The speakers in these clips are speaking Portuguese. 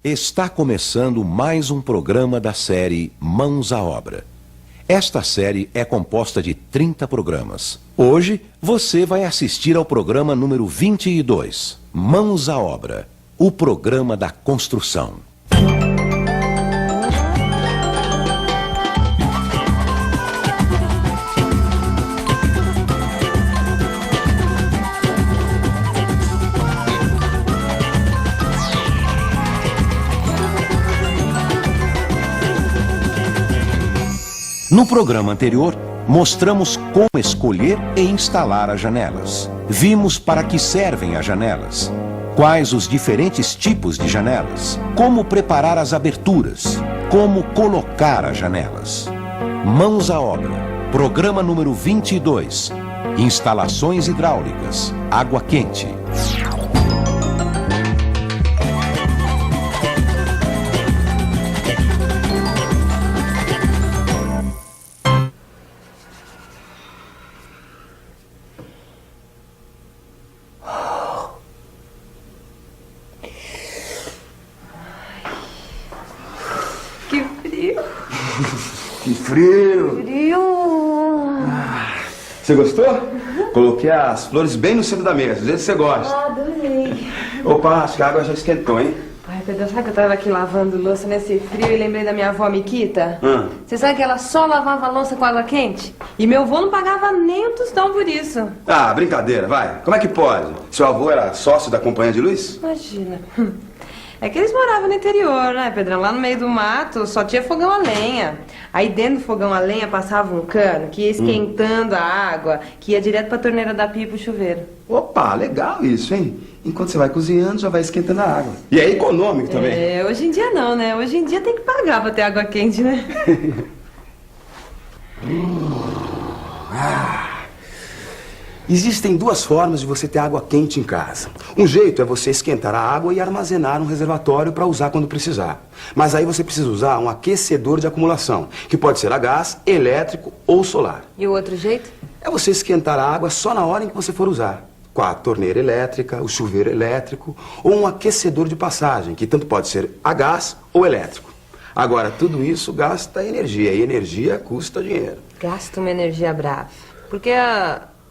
Está começando mais um programa da série Mãos à Obra. Esta série é composta de 30 programas. Hoje, você vai assistir ao programa número 22, Mãos à Obra, o programa da construção. No programa anterior, mostramos como escolher e instalar as janelas. Vimos para que servem as janelas, quais os diferentes tipos de janelas, como preparar as aberturas, como colocar as janelas. Mãos à obra, programa número 22, instalações hidráulicas, água quente. Que frio! Você gostou? Coloquei as flores bem no centro da mesa, do jeito que você gosta. Adorei. Opa, acho que a água já esquentou, hein? Ai, Pedro, sabe que eu tava aqui lavando louça nesse frio e lembrei da minha avó Miquita? Você sabe que ela só lavava a louça com água quente? E meu avô não pagava nem um tostão por isso. Ah, brincadeira, vai. Como é que pode? Seu avô era sócio da Companhia de Luz? Imagina. É que eles moravam no interior, né, Pedrão? Lá no meio do mato só tinha fogão a lenha. Aí dentro do fogão a lenha passava um cano que ia esquentando a água, que ia direto pra torneira da pia e pro chuveiro. Opa, legal isso, hein? Enquanto você vai cozinhando, já vai esquentando a água. E é econômico também. É, hoje em dia não, né? Hoje em dia tem que pagar pra ter água quente, né? Existem duas formas de você ter água quente em casa. Um jeito é você esquentar a água e armazenar um reservatório para usar quando precisar. Mas aí você precisa usar um aquecedor de acumulação, que pode ser a gás, elétrico ou solar. E o outro jeito? É você esquentar a água só na hora em que você for usar, com a torneira elétrica, o chuveiro elétrico ou um aquecedor de passagem, que tanto pode ser a gás ou elétrico. Agora, tudo isso gasta energia e energia custa dinheiro. Gasta uma energia brava. Porque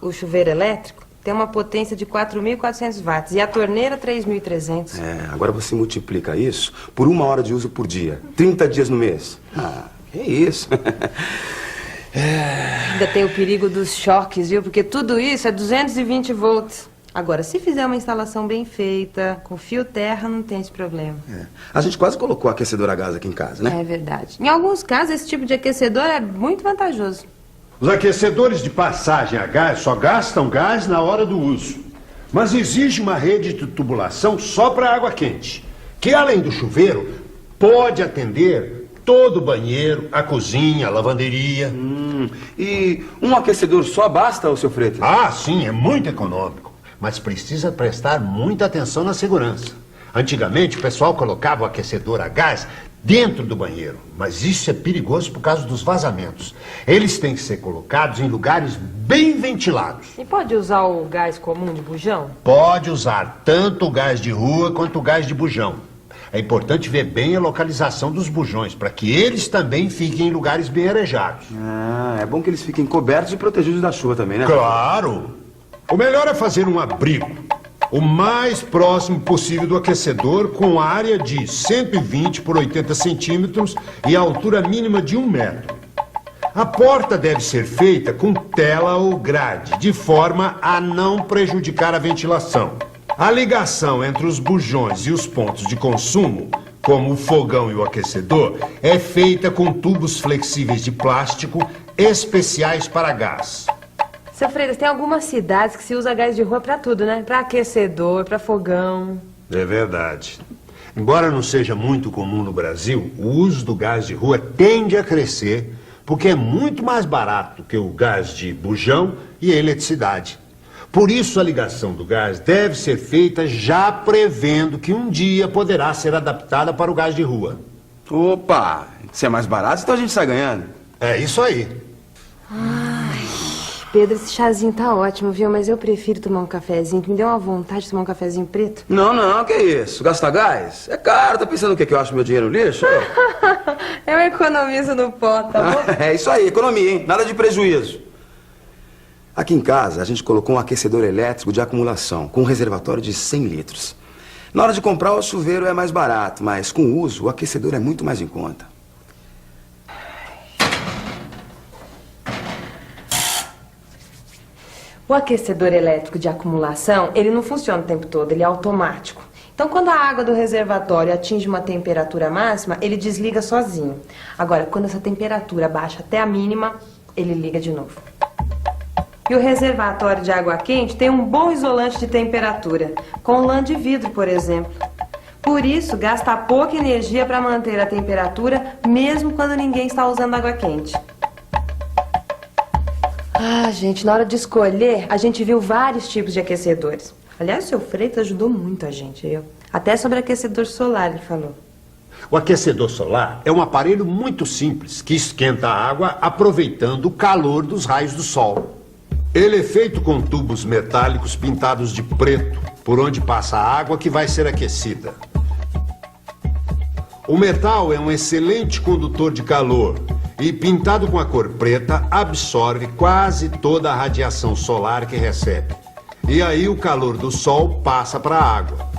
o chuveiro elétrico tem uma potência de 4.400 watts e a torneira 3.300. Agora você multiplica isso por 1 hora de uso por dia, 30 dias no mês. Que isso? Ainda tem o perigo dos choques, viu? Porque tudo isso é 220 volts. Agora, se fizer uma instalação bem feita, com fio terra, não tem esse problema. A gente quase colocou aquecedor a gás aqui em casa, né? É verdade. Em alguns casos, esse tipo de aquecedor é muito vantajoso. Os aquecedores de passagem a gás só gastam gás na hora do uso. Mas exige uma rede de tubulação só para água quente, que além do chuveiro, pode atender todo o banheiro, a cozinha, a lavanderia. E um aquecedor só basta, seu Freitas? Ah, sim, é muito econômico. Mas precisa prestar muita atenção na segurança. Antigamente, o pessoal colocava o aquecedor a gás dentro do banheiro, mas isso é perigoso por causa dos vazamentos. Eles têm que ser colocados em lugares bem ventilados. E pode usar o gás comum de bujão? Pode usar tanto o gás de rua quanto o gás de bujão. É importante ver bem a localização dos bujões, para que eles também fiquem em lugares bem arejados. É bom que eles fiquem cobertos e protegidos da chuva também, né? Claro! O melhor é fazer um abrigo o mais próximo possível do aquecedor, com área de 120 por 80 centímetros e altura mínima de 1 metro. A porta deve ser feita com tela ou grade, de forma a não prejudicar a ventilação. A ligação entre os bujões e os pontos de consumo, como o fogão e o aquecedor, é feita com tubos flexíveis de plástico especiais para gás. Seu Freitas, tem algumas cidades que se usa gás de rua pra tudo, né? Pra aquecedor, pra fogão. É verdade. Embora não seja muito comum no Brasil, o uso do gás de rua tende a crescer porque é muito mais barato que o gás de bujão e a eletricidade. Por isso, a ligação do gás deve ser feita já prevendo que um dia poderá ser adaptada para o gás de rua. Opa, se é mais barato, então a gente sai ganhando. É isso aí. Pedro, esse chazinho tá ótimo, viu? Mas eu prefiro tomar um cafezinho, que me deu uma vontade de tomar um cafezinho preto. Não, que isso? Gasta gás? É caro, tá pensando o quê? Que eu acho meu dinheiro lixo? Eu economizo no pó, tá bom? É isso aí, economia, hein? Nada de prejuízo. Aqui em casa, a gente colocou um aquecedor elétrico de acumulação, com um reservatório de 100 litros. Na hora de comprar, o chuveiro é mais barato, mas com o uso, o aquecedor é muito mais em conta. O aquecedor elétrico de acumulação, ele não funciona o tempo todo, ele é automático. Então, quando a água do reservatório atinge uma temperatura máxima, ele desliga sozinho. Agora, quando essa temperatura baixa até a mínima, ele liga de novo. E o reservatório de água quente tem um bom isolante de temperatura, com lã de vidro, por exemplo. Por isso, gasta pouca energia para manter a temperatura, mesmo quando ninguém está usando água quente. Ah, gente, na hora de escolher, a gente viu vários tipos de aquecedores. Aliás, o seu Freitas ajudou muito a gente, viu? Até sobre aquecedor solar ele falou. O aquecedor solar é um aparelho muito simples que esquenta a água aproveitando o calor dos raios do sol. Ele é feito com tubos metálicos pintados de preto, por onde passa a água que vai ser aquecida. O metal é um excelente condutor de calor e, pintado com a cor preta, absorve quase toda a radiação solar que recebe. E aí o calor do sol passa para a água.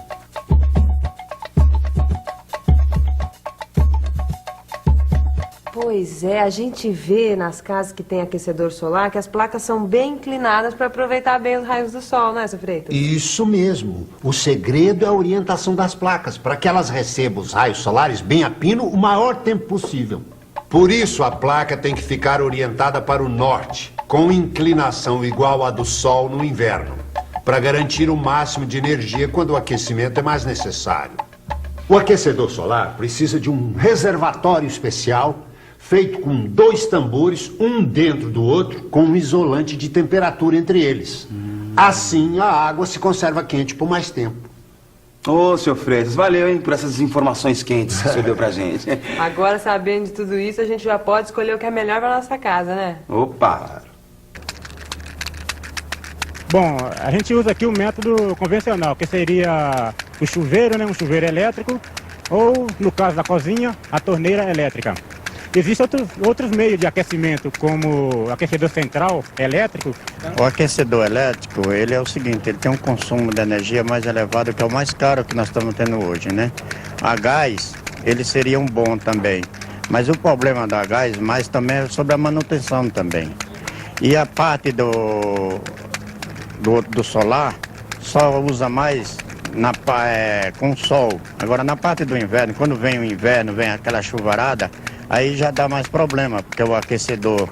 Pois é, a gente vê nas casas que tem aquecedor solar que as placas são bem inclinadas para aproveitar bem os raios do sol, não é, seu Freitas? Isso mesmo. O segredo é a orientação das placas, para que elas recebam os raios solares bem a pino o maior tempo possível. Por isso, a placa tem que ficar orientada para o norte, com inclinação igual à do sol no inverno, para garantir o máximo de energia quando o aquecimento é mais necessário. O aquecedor solar precisa de um reservatório especial, feito com 2 tambores, um dentro do outro, com um isolante de temperatura entre eles. Assim, a água se conserva quente por mais tempo. Ô, seu Freitas, valeu, hein, por essas informações quentes que o senhor deu pra gente. Agora, sabendo de tudo isso, a gente já pode escolher o que é melhor para nossa casa, né? Opa! Bom, a gente usa aqui o método convencional, que seria o chuveiro, né, um chuveiro elétrico, ou, no caso da cozinha, a torneira elétrica. Existem outros meios de aquecimento, como o aquecedor central elétrico. O aquecedor elétrico, ele é o seguinte, ele tem um consumo de energia mais elevado, que é o mais caro que nós estamos tendo hoje, né? A gás, ele seria um bom também, mas o problema da gás, mais também é sobre a manutenção também. E a parte do solar, só usa mais com o sol. Agora, na parte do inverno, quando vem o inverno, vem aquela chuvarada, aí já dá mais problema, porque o aquecedor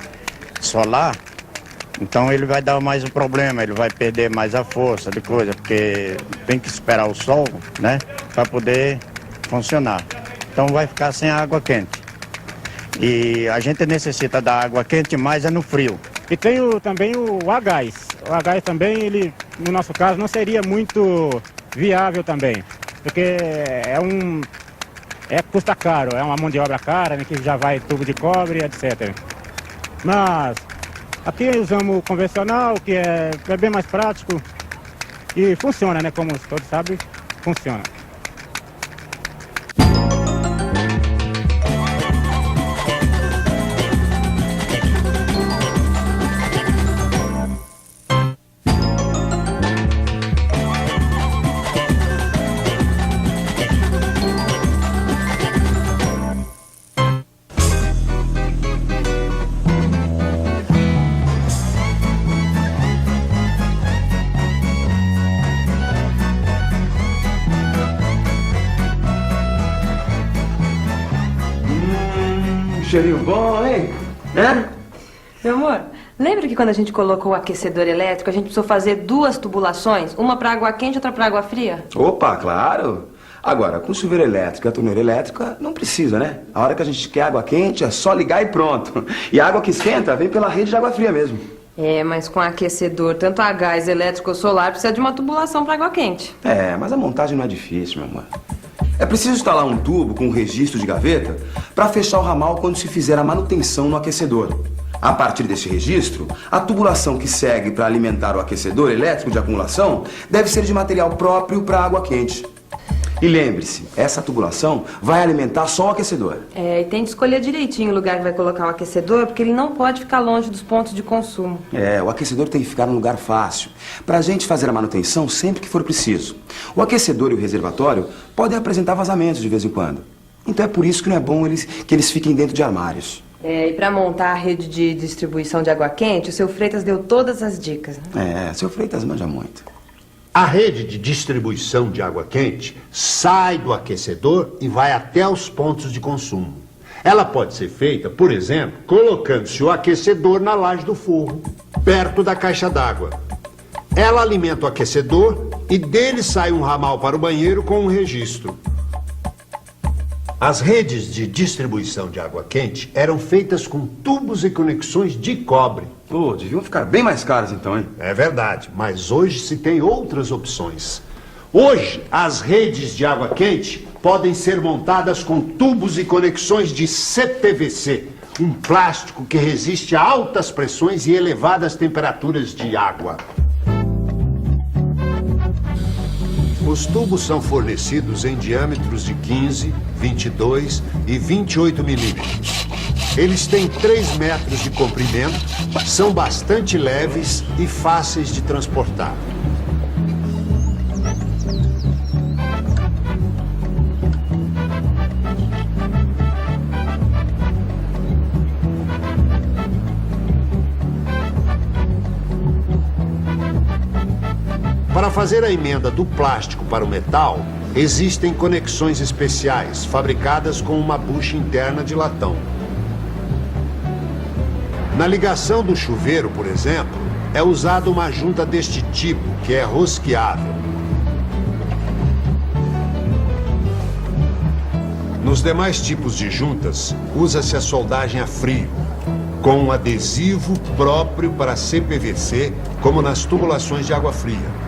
solar, então ele vai dar mais um problema, ele vai perder mais a força de coisa, porque tem que esperar o sol, né, para poder funcionar. Então vai ficar sem água quente. E a gente necessita da água quente mais é no frio. E tem também o a gás. O a gás também, ele, no nosso caso, não seria muito viável também, porque custa caro, é uma mão de obra cara, né, que já vai tubo de cobre, etc. Mas aqui usamos o convencional, que é bem mais prático e funciona, né, como todos sabem, funciona. Cheirinho bom, hein? Né? Meu amor, lembra que quando a gente colocou o aquecedor elétrico, a gente precisou fazer 2 tubulações? Uma para água quente e outra para água fria? Opa, claro. Agora, com chuveiro elétrico e a torneira elétrica, não precisa, né? A hora que a gente quer água quente, é só ligar e pronto. E a água que esquenta vem pela rede de água fria mesmo. É, mas com aquecedor, tanto a gás, elétrico ou solar, precisa de uma tubulação para água quente. É, mas a montagem não é difícil, meu amor. É preciso instalar um tubo com um registro de gaveta para fechar o ramal quando se fizer a manutenção no aquecedor. A partir desse registro, a tubulação que segue para alimentar o aquecedor elétrico de acumulação deve ser de material próprio para água quente. E lembre-se, essa tubulação vai alimentar só o aquecedor. E tem de escolher direitinho o lugar que vai colocar o aquecedor, porque ele não pode ficar longe dos pontos de consumo. O aquecedor tem que ficar num lugar fácil, para a gente fazer a manutenção sempre que for preciso. O aquecedor e o reservatório podem apresentar vazamentos de vez em quando. Então é por isso que não é bom que eles fiquem dentro de armários. E para montar a rede de distribuição de água quente, o seu Freitas deu todas as dicas. Seu Freitas manja muito. A rede de distribuição de água quente sai do aquecedor e vai até os pontos de consumo. Ela pode ser feita, por exemplo, colocando-se o aquecedor na laje do forro, perto da caixa d'água. Ela alimenta o aquecedor e dele sai um ramal para o banheiro com um registro. As redes de distribuição de água quente eram feitas com tubos e conexões de cobre. Deviam ficar bem mais caras então, hein? É verdade, mas hoje se tem outras opções. Hoje, as redes de água quente podem ser montadas com tubos e conexões de CPVC, um plástico que resiste a altas pressões e elevadas temperaturas de água. Os tubos são fornecidos em diâmetros de 15, 22 e 28 milímetros. Eles têm 3 metros de comprimento, são bastante leves e fáceis de transportar. Para fazer a emenda do plástico para o metal, existem conexões especiais, fabricadas com uma bucha interna de latão. Na ligação do chuveiro, por exemplo, é usada uma junta deste tipo, que é rosqueável. Nos demais tipos de juntas, usa-se a soldagem a frio, com um adesivo próprio para CPVC, como nas tubulações de água fria.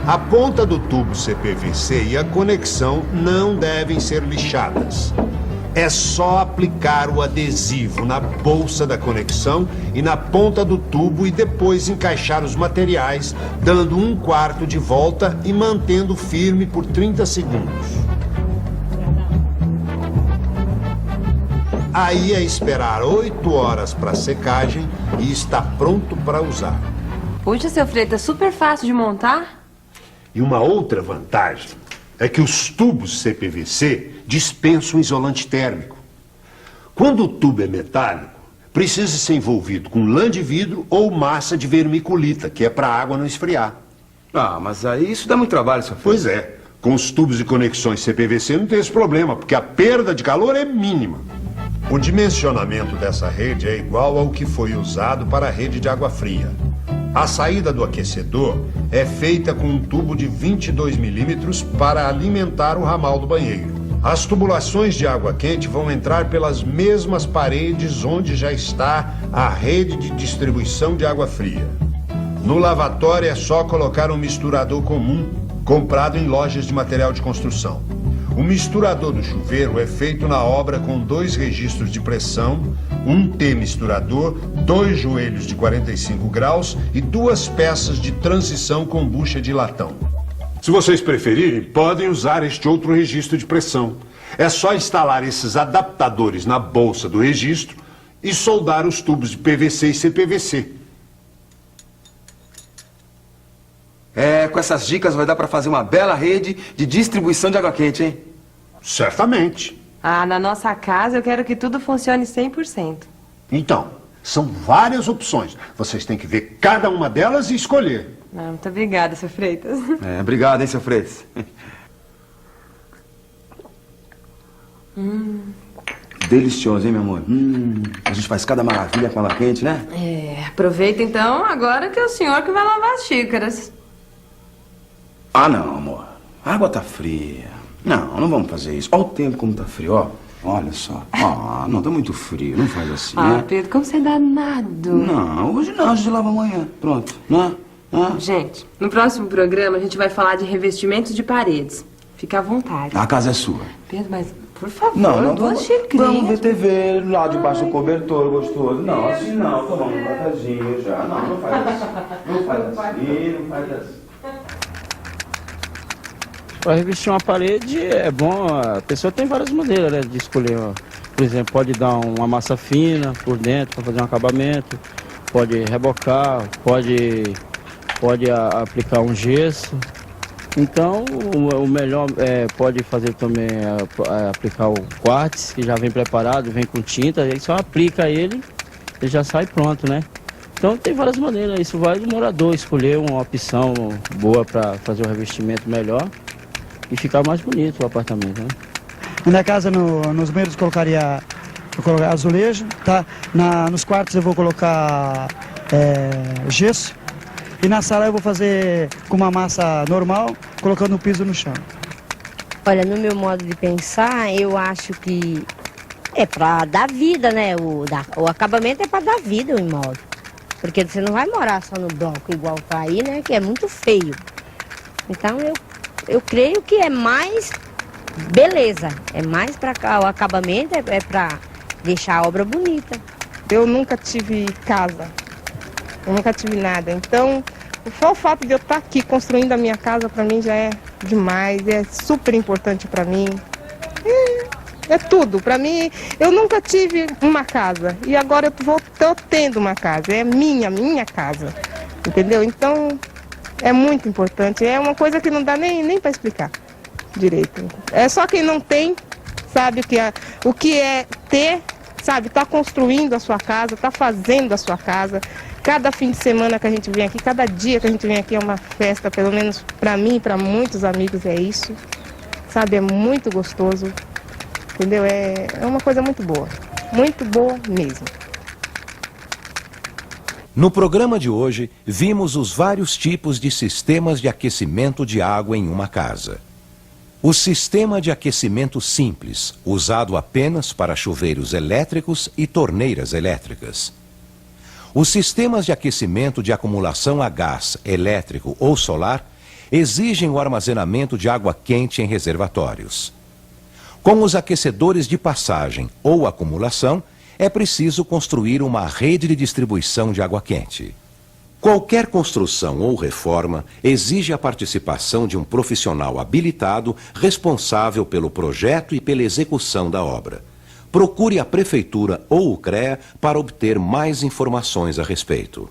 A ponta do tubo CPVC e a conexão não devem ser lixadas. É só aplicar o adesivo na bolsa da conexão e na ponta do tubo e depois encaixar os materiais, dando 1/4 de volta e mantendo firme por 30 segundos. Aí é esperar 8 horas para secagem e está pronto para usar. Puxa, seu Freitas, super fácil de montar. E uma outra vantagem é que os tubos CPVC dispensam isolante térmico. Quando o tubo é metálico, precisa ser envolvido com lã de vidro ou massa de vermiculita, que é para a água não esfriar. Mas aí isso dá muito trabalho, seu filho. Pois é, com os tubos e conexões CPVC não tem esse problema, porque a perda de calor é mínima. O dimensionamento dessa rede é igual ao que foi usado para a rede de água fria. A saída do aquecedor é feita com um tubo de 22 milímetros para alimentar o ramal do banheiro. As tubulações de água quente vão entrar pelas mesmas paredes onde já está a rede de distribuição de água fria. No lavatório é só colocar um misturador comum, comprado em lojas de material de construção. O misturador do chuveiro é feito na obra com 2 registros de pressão, um T-misturador, 2 joelhos de 45 graus e 2 peças de transição com bucha de latão. Se vocês preferirem, podem usar este outro registro de pressão. É só instalar esses adaptadores na bolsa do registro e soldar os tubos de PVC e CPVC. Com essas dicas vai dar para fazer uma bela rede de distribuição de água quente, hein? Certamente. Na nossa casa eu quero que tudo funcione 100%. Então, são várias opções. Vocês têm que ver cada uma delas e escolher. Muito obrigada, seu Freitas. Obrigado, hein, seu Freitas. Delicioso, hein, meu amor? A gente faz cada maravilha com água quente, né? Aproveita então agora que é o senhor que vai lavar as xícaras. Não, amor. A água tá fria. Não vamos fazer isso. Olha o tempo como tá frio, ó. Olha só. Não, tá muito frio. Não faz assim, né? Pedro, como você é danado. Não, hoje não. A gente lava amanhã. Pronto, né? Gente, no próximo programa a gente vai falar de revestimentos de paredes. Fica à vontade. A casa é sua. Pedro, mas por favor, Não, duas vamos xicrinhas. ver TV lá debaixo do cobertor gostoso. Não, assim não, tomando um cafezinho já. Não faz assim. Não faz assim. Para revestir uma parede é bom, a pessoa tem várias maneiras, né, de escolher. Ó. Por exemplo, pode dar uma massa fina por dentro para fazer um acabamento, pode rebocar, pode aplicar um gesso. Então, o melhor pode fazer também aplicar o quartz, que já vem preparado, vem com tinta, aí só aplica ele e já sai pronto, né? Então tem várias maneiras, isso vai do morador escolher uma opção boa para fazer o revestimento melhor e ficar mais bonito o apartamento, né? Na minha casa, nos banheiros, vou colocar azulejo, tá? Nos quartos eu vou colocar gesso. E na sala eu vou fazer com uma massa normal, colocando o piso no chão. Olha, no meu modo de pensar, eu acho que é para dar vida, né? O acabamento é para dar vida ao imóvel. Porque você não vai morar só no bloco igual tá aí, né? Que é muito feio. Então eu creio que é mais beleza. É mais para o acabamento, é para deixar a obra bonita. Eu nunca tive casa. Eu nunca tive nada. Então, só o fato de eu estar aqui construindo a minha casa, para mim já é demais, é super importante para mim. É tudo. Para mim, eu nunca tive uma casa. E agora estou tendo uma casa. É minha casa. Entendeu? Então, é muito importante. É uma coisa que não dá nem para explicar direito. É só quem não tem, sabe o que é ter, sabe? Tá construindo a sua casa, tá fazendo a sua casa. Cada fim de semana que a gente vem aqui, cada dia que a gente vem aqui é uma festa, pelo menos para mim e para muitos amigos é isso. Sabe, é muito gostoso, entendeu? É uma coisa muito boa mesmo. No programa de hoje, vimos os vários tipos de sistemas de aquecimento de água em uma casa. O sistema de aquecimento simples, usado apenas para chuveiros elétricos e torneiras elétricas. Os sistemas de aquecimento de acumulação a gás, elétrico ou solar exigem o armazenamento de água quente em reservatórios. Com os aquecedores de passagem ou acumulação, é preciso construir uma rede de distribuição de água quente. Qualquer construção ou reforma exige a participação de um profissional habilitado responsável pelo projeto e pela execução da obra. Procure a Prefeitura ou o CREA para obter mais informações a respeito.